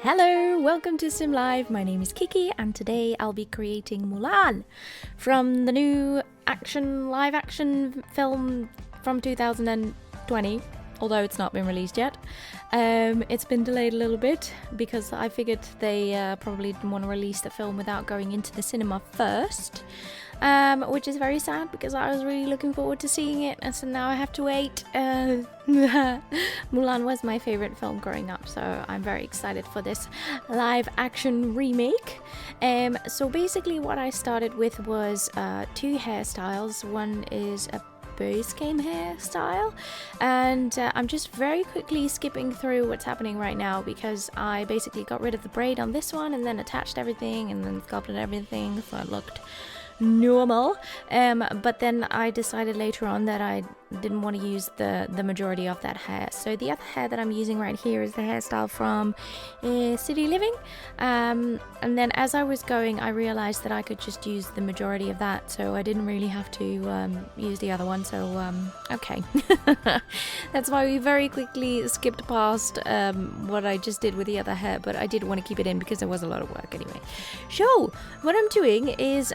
Hello, welcome to SimLive. My name is Kiki and today I'll be creating Mulan from the new live action film from 2020, although it's not been released yet. It's been delayed a little bit because I figured they probably didn't want to release the film without going into the cinema first. Which is very sad because I was really looking forward to seeing it, and so now I have to wait. Mulan was my favorite film growing up, so I'm very excited for this live action remake. So basically what I started with was two hairstyles. One is a base game hairstyle, and I'm just very quickly skipping through what's happening right now because I basically got rid of the braid on this one and then attached everything and then sculpted everything so it looked normal, but then I decided later on that I didn't want to use the majority of that hair. So the other hair that I'm using right here is the hairstyle from City Living, and then as I was going I realized that I could just use the majority of that, so I didn't really have to use the other one, so okay. That's why we very quickly skipped past what I just did with the other hair, but I did want to keep it in because it was a lot of work anyway. So what I'm doing is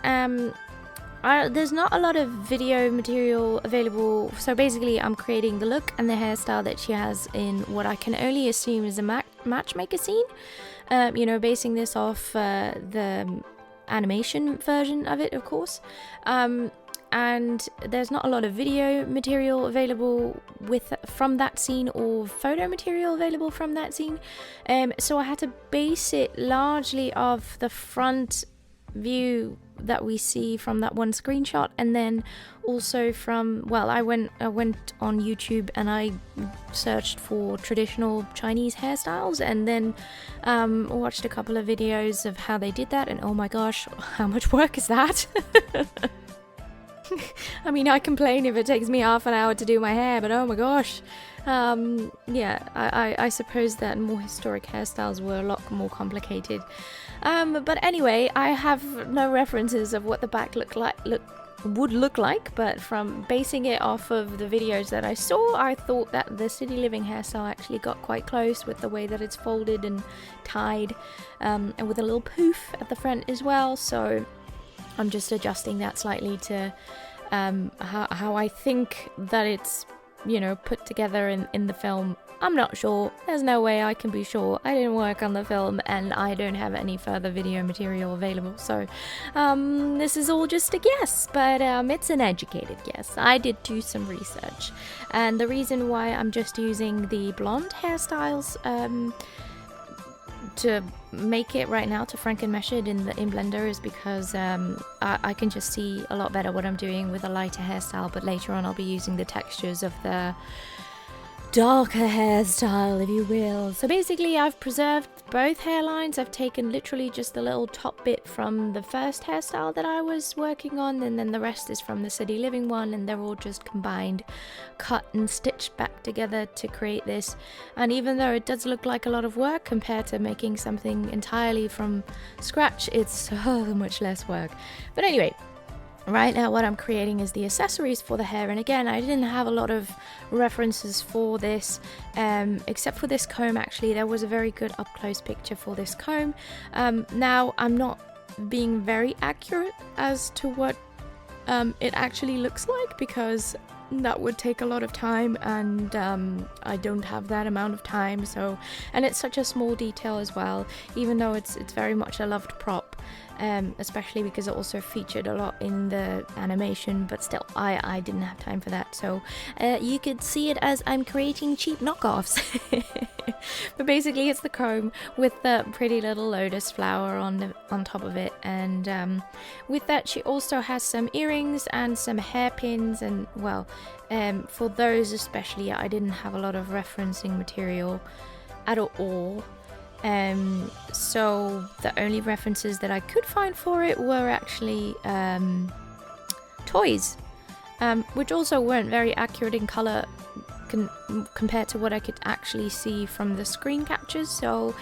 there's not a lot of video material available, so basically I'm creating the look and the hairstyle that she has in what I can only assume is a matchmaker scene, basing this off the animation version of it, of course, and there's not a lot of video material available from that scene or photo material available from that scene, so I had to base it largely off the front view that we see from that one screenshot, and then also from, well, I went on YouTube and I searched for traditional Chinese hairstyles and then watched a couple of videos of how they did that, and oh my gosh, how much work is that? I mean, I complain if it takes me half an hour to do my hair, but oh my gosh. Yeah, I suppose that more historic hairstyles were a lot more complicated. But anyway, I have no references of what the back would look like, but from basing it off of the videos that I saw, I thought that the City Living hairstyle actually got quite close with the way that it's folded and tied, and with a little poof at the front as well, so I'm just adjusting that slightly to how I think that it's, put together in the film. I'm not sure. There's no way I can be sure. I didn't work on the film and I don't have any further video material available, so this is all just a guess, but it's an educated guess. I did do some research, and the reason why I'm just using the blonde hairstyles to make it right now, to Franken-mesh it in Blender, is because I can just see a lot better what I'm doing with a lighter hairstyle, but later on I'll be using the textures of the darker hairstyle, if you will. So basically I've preserved both hairlines. I've taken literally just the little top bit from the first hairstyle that I was working on, and then the rest is from the City Living one, and they're all just combined, cut and stitched back together to create this. And even though it does look like a lot of work compared to making something entirely from scratch, it's so much less work. But anyway, right now what I'm creating is the accessories for the hair, and again I didn't have a lot of references for this, except for this comb. Actually, there was a very good up-close picture for this comb. Now I'm not being very accurate as to what it actually looks like because that would take a lot of time, and I don't have that amount of time, so, and it's such a small detail as well, even though it's very much a loved prop, especially because it also featured a lot in the animation, but still I didn't have time for that, so you could see it as I'm creating cheap knockoffs. But basically it's the comb with the pretty little lotus flower on top of it, and with that she also has some earrings and some hairpins, and well, for those especially I didn't have a lot of referencing material at all. So the only references that I could find for it were actually toys, which also weren't very accurate in color compared to what I could actually see from the screen captures, so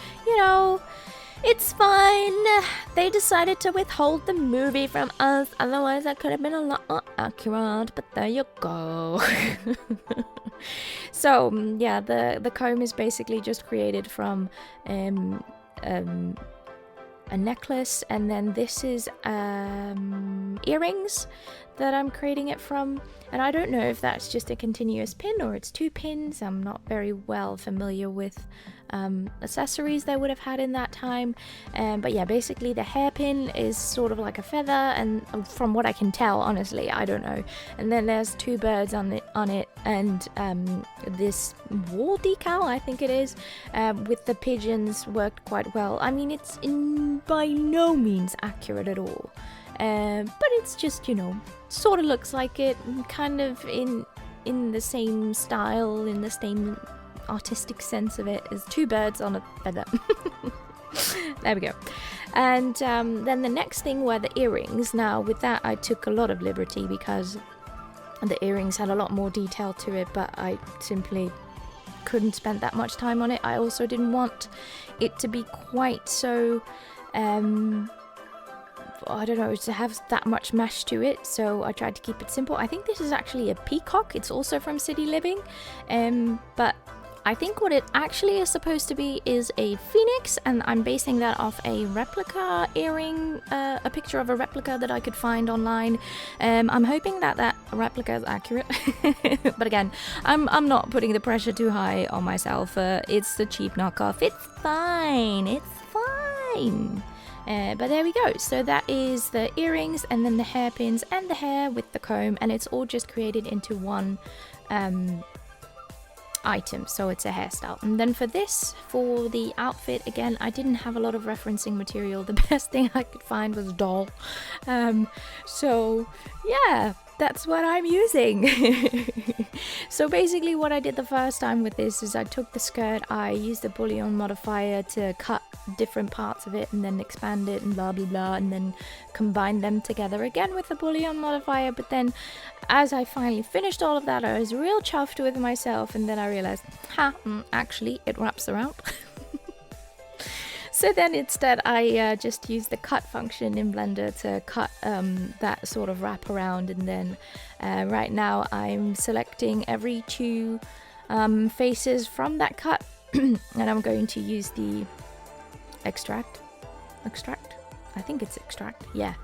it's fine. They decided to withhold the movie from us, otherwise that could have been a lot more accurate, but there you go. So yeah, the comb is basically just created from a necklace, and then this is earrings that I'm creating it from. And I don't know if that's just a continuous pin or it's 2 pins. I'm not very well familiar with accessories they would have had in that time, but yeah, basically the hairpin is sort of like a feather, and from what I can tell, honestly, I don't know. And then there's 2 birds on it, and this wall decal, I think it is, with the pigeons, worked quite well. I mean, it's by no means accurate at all, but it's just, you know, sort of looks like it, kind of in the same style, in the same artistic sense of it, is 2 birds on a feather. There we go. And then the next thing were the earrings. Now with that I took a lot of liberty because the earrings had a lot more detail to it, but I simply couldn't spend that much time on it. I also didn't want it to be quite so I don't know, to have that much mesh to it, so I tried to keep it simple. I think this is actually a peacock. It's also from City Living, but I think what it actually is supposed to be is a phoenix, and I'm basing that off a replica earring, a picture of a replica that I could find online. I'm hoping that that replica is accurate, but again, I'm not putting the pressure too high on myself. It's the cheap knockoff. It's fine. It's fine. But there we go. So that is the earrings, and then the hairpins and the hair with the comb, and it's all just created into one item, so it's a hairstyle. And then for the outfit, again, I didn't have a lot of referencing material. The best thing I could find was doll. So yeah, that's what I'm using. So basically what I did the first time with this is I took the skirt, I used the bouillon modifier to cut different parts of it and then expand it and blah blah blah, and then combine them together again with the bouillon modifier. But then as I finally finished all of that, I was real chuffed with myself, and then I realized, actually it wraps around. So then instead I just used the cut function in Blender to cut that sort of wrap around, and then right now I'm selecting every 2 faces from that cut and I'm going to use the extract, I think it's extract, yeah.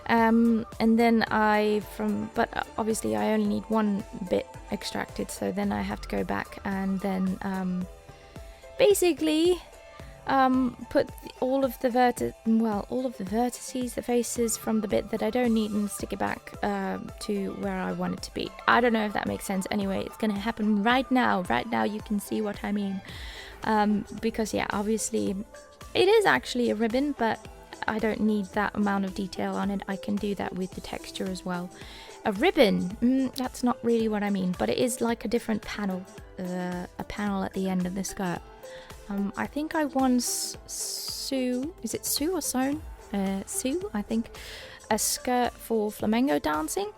And then but obviously I only need 1 bit extracted, so then I have to go back and then basically put all of the vertices, the faces from the bit that I don't need, and stick it back to where I want it to be. I don't know if that makes sense. Anyway, it's gonna happen right now. Right now you can see what I mean. Because yeah, obviously it is actually a ribbon, but I don't need that amount of detail on it. I can do that with the texture as well. A ribbon, that's not really what I mean, but it is like a different panel, a panel at the end of the skirt. I think I once Sue, is it Sue or Sewn? Sue, I think, a skirt for flamenco dancing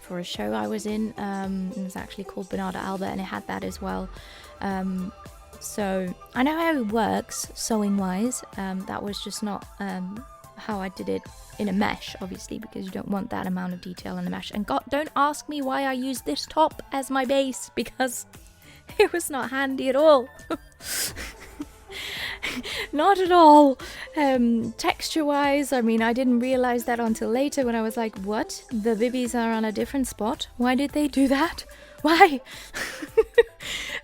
for a show I was in. It was actually called Bernarda Alba, and it had that as well. So I know how it works sewing wise. That was just not how I did it in a mesh, obviously, because you don't want that amount of detail in a mesh. And God, don't ask me why I used this top as my base, because it was not handy at all. Not at all. Texture wise, I mean, I didn't realize that until later when I was like, what? The bibbies are on a different spot? Why did they do that? Why?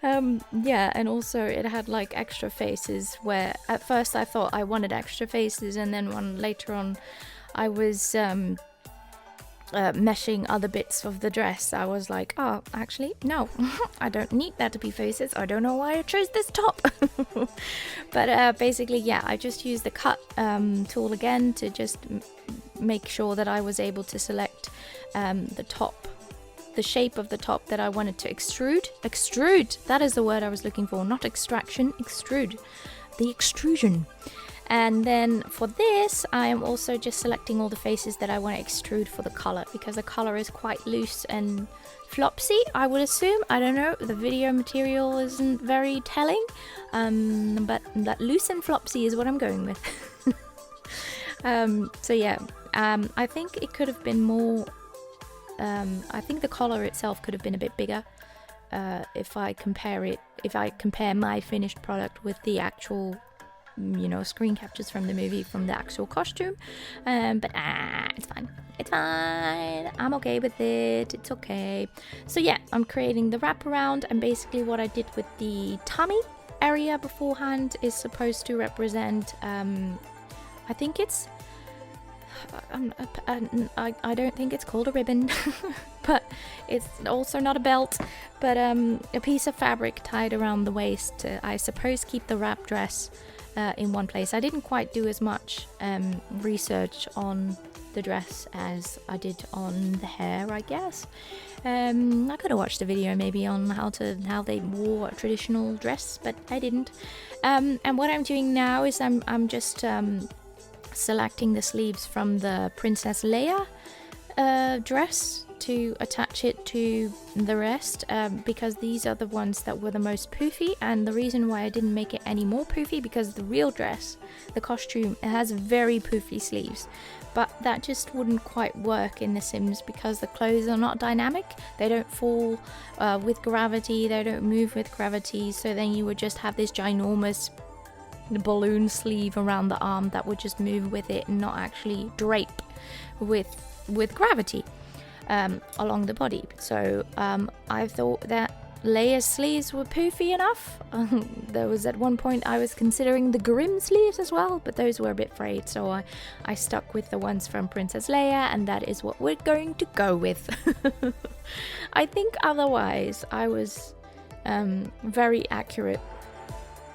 Yeah, and also it had like extra faces, where at first I thought I wanted extra faces, and then later on I was meshing other bits of the dress. I was like, oh, actually, no, I don't need that to be faces. I don't know why I chose this top. But basically, yeah, I just used the cut tool again to just make sure that I was able to select the top, the shape of the top that I wanted to extrude. Extrude, that is the word I was looking for, not extraction, extrude, the extrusion. And then for this, I am also just selecting all the faces that I want to extrude for the color, because the color is quite loose and flopsy, I would assume. I don't know, the video material isn't very telling, but that loose and flopsy is what I'm going with. So yeah, I think it could have been more, I think the collar itself could have been a bit bigger. If I compare my finished product with the actual you know, screen captures from the movie, from the actual costume. But it's fine. It's fine. I'm okay with it. It's okay. So yeah, I'm creating the wraparound, and basically what I did with the tummy area beforehand is supposed to represent, I think it's, I don't think it's called a ribbon, but it's also not a belt, but a piece of fabric tied around the waist to, I suppose, keep the wrap dress in one place. I didn't quite do as much research on the dress as I did on the hair, I guess. I could have watched a video maybe on how they wore a traditional dress, but I didn't. And what I'm doing now is I'm just selecting the sleeves from the Princess Leia dress to attach it to the rest, because these are the ones that were the most poofy. And the reason why I didn't make it any more poofy, because the real dress, the costume, it has very poofy sleeves, but that just wouldn't quite work in The Sims because the clothes are not dynamic. They don't fall with gravity, they don't move with gravity, so then you would just have this ginormous balloon sleeve around the arm that would just move with it and not actually drape with gravity along the body. So I thought that Leia's sleeves were poofy enough. There was at one point I was considering the Grimm sleeves as well, but those were a bit frayed, so I stuck with the ones from Princess Leia, and that is what we're going to go with. I think otherwise I was very accurate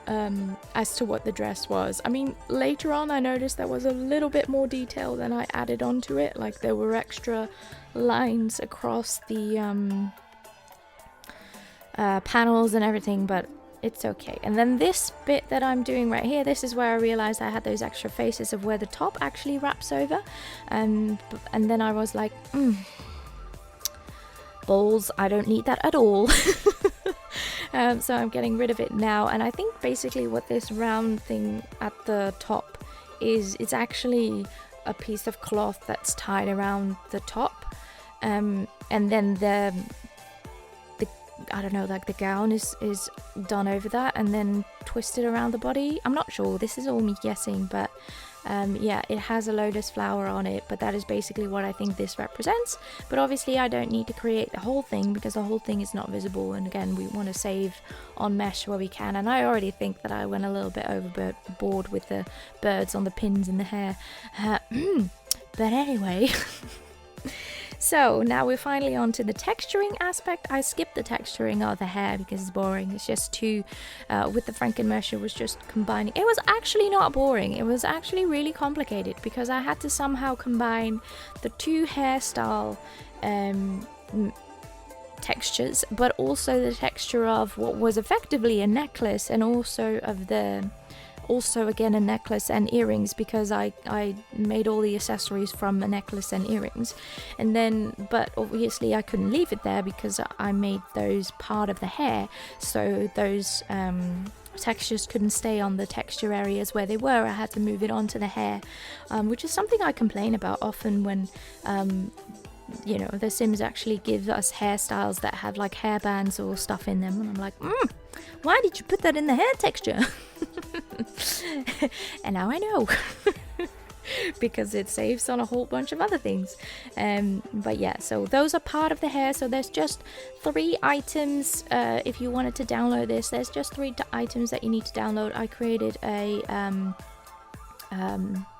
as to what the dress was. I mean, later on I noticed there was a little bit more detail than I added onto it, like there were extra lines across the panels and everything, but it's okay. And then this bit that I'm doing right here, this is where I realized I had those extra faces of where the top actually wraps over, and then I was like, balls, I don't need that at all. So I'm getting rid of it now, and I think basically what this round thing at the top is, it's actually a piece of cloth that's tied around the top, and then the I don't know, like the gown is done over that and then twisted around the body. I'm not sure, this is all me guessing, but yeah, it has a lotus flower on it, but that is basically what I think this represents. But obviously I don't need to create the whole thing because the whole thing is not visible, and again, we want to save on mesh where we can, and I already think that I went a little bit overboard with the birds on the pins in the hair. But anyway. So now we're finally on to the texturing aspect. I skipped the texturing of the hair because it's boring. It's just too, with the Frankenmesh, was just combining. It was actually not boring. It was actually really complicated because I had to somehow combine the two hairstyle textures, but also the texture of what was effectively a necklace, and also of again a necklace and earrings, because I made all the accessories from a necklace and earrings, and then, but obviously I couldn't leave it there because I made those part of the hair, so those textures couldn't stay on the texture areas where they were. I had to move it onto the hair, which is something I complain about often when you know, The Sims actually give us hairstyles that have like hairbands or stuff in them, and I'm like, why did you put that in the hair texture? And now I know. Because it saves on a whole bunch of other things. But yeah, so those are part of the hair. So there's just 3 items. If you wanted to download this, there's just 3 items that you need to download. I created a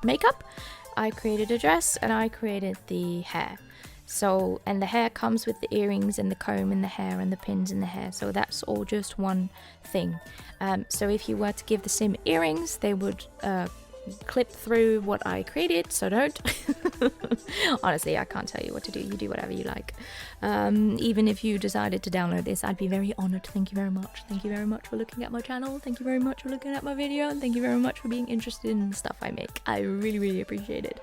makeup, I created a dress, and I created the hair. So, and the hair comes with the earrings and the comb in the hair and the pins in the hair, so that's all just one thing. So if you were to give the Sim earrings, they would clip through what I created, so don't. Honestly, I can't tell you what to do. You do whatever you like. Even if you decided to download this, I'd be very honored. Thank you very much. Thank you very much for looking at my channel. Thank you very much for looking at my video, and thank you very much for being interested in the stuff I make. I really, really appreciate it.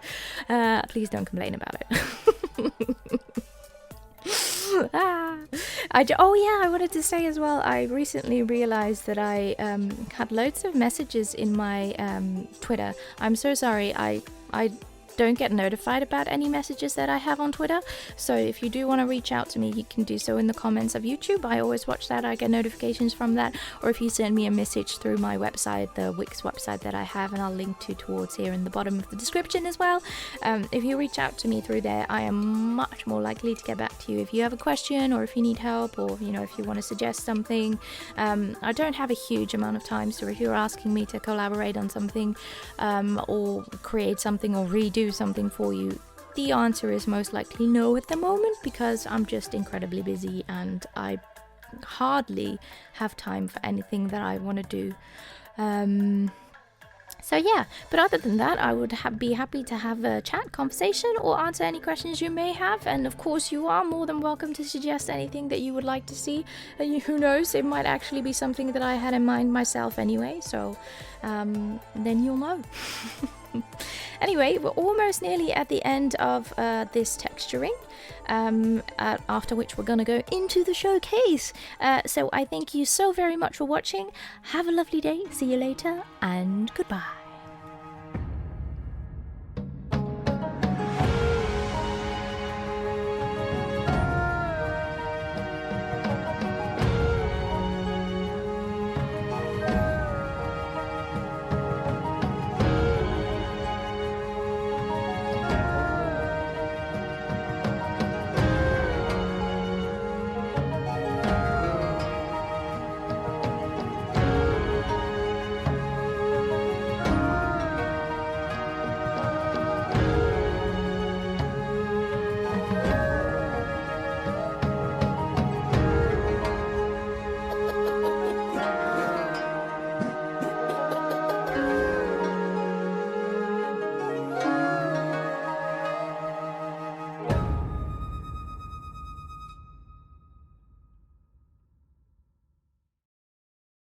Please don't complain about it. Oh yeah, I wanted to say as well, I recently realized that I had loads of messages in my Twitter. I'm so sorry, I don't get notified about any messages that I have on Twitter. So if you do want to reach out to me, you can do so in the comments of YouTube. I always watch that. I get notifications from that. Or if you send me a message through my website, the Wix website that I have, and I'll link to towards here in the bottom of the description as well. If you reach out to me through there, I am much more likely to get back to you if you have a question, or if you need help, or if you want to suggest something. I don't have a huge amount of time, so if you're asking me to collaborate on something, or create something, or redo something for you, the answer is most likely no at the moment, because I'm just incredibly busy and I hardly have time for anything that I want to do. So yeah, but other than that, I would be happy to have a chat, conversation, or answer any questions you may have. And of course, you are more than welcome to suggest anything that you would like to see. And who knows, it might actually be something that I had in mind myself anyway. So then you'll know. Anyway, we're almost nearly at the end of this texturing, after which we're going to go into the showcase. So I thank you so very much for watching. Have a lovely day. See you later, and goodbye.